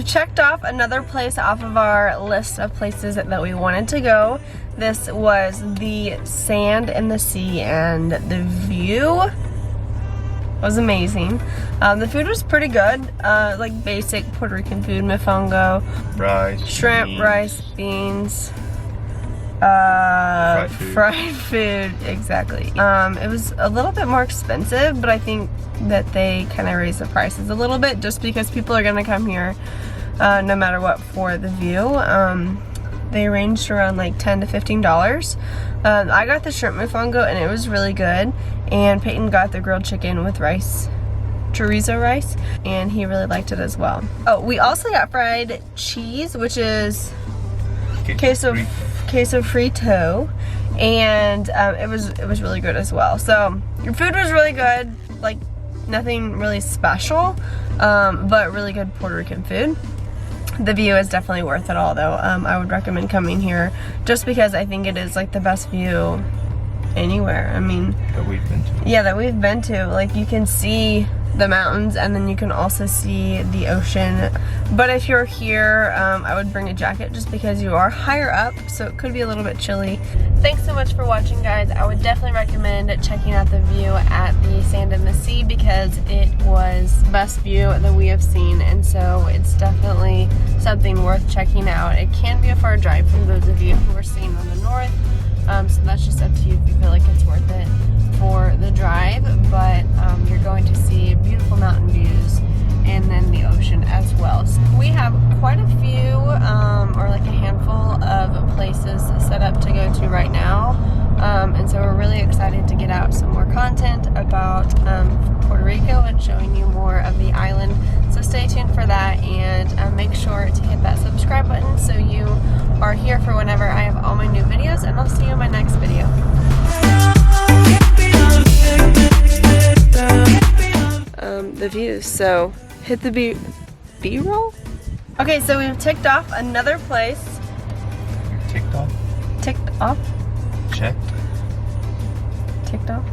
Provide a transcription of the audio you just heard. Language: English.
we've checked off another place off of our list of places that we wanted to go. This was the Sand and the Sea, and the view was amazing. The food was pretty good, like basic Puerto Rican food, mofongo, rice, shrimp, beans. rice, beans, fried food, exactly. It was a little bit more expensive, but I think that they kind of raised the prices a little bit just because people are gonna come here no matter what for the view. They ranged around like $10 to $15. I got the shrimp mofongo and it was really good, and Peyton got the grilled chicken with rice, chorizo rice, and he really liked it as well. Oh, we also got fried cheese, which is queso frito, and it was really good as well. So your food was really good, like nothing really special, but really good Puerto Rican food. The view is definitely worth it all though. I would recommend coming here just because I think it is like the best view anywhere. I mean, that we've been to. Yeah, that we've been to. Like you can see the mountains and then you can also see the ocean. But if you're here, I would bring a jacket just because you are higher up, so it could be a little bit chilly. Thanks so much for watching, guys. I would definitely recommend checking out the view at the Sand and the Sea because it was the best view that we have seen, and so it's definitely something worth checking out. It can be a far drive from those of you who are staying on the north, so that's just up to you if you feel like it's worth it for the drive, but you're going to see beautiful mountain views and then the ocean as well. So we have quite a few, or like a handful of places set up to go to right now, and so we're really excited to get out some more content about Puerto Rico and showing you more of the island. So stay tuned for that, and make sure to hit that subscribe button so you are here for whenever I have all my new videos, and I'll see you in my next video. The views, so hit the B-roll. Okay, so we've ticked off another place. Ticked off? Ticked off? Checked? Ticked off?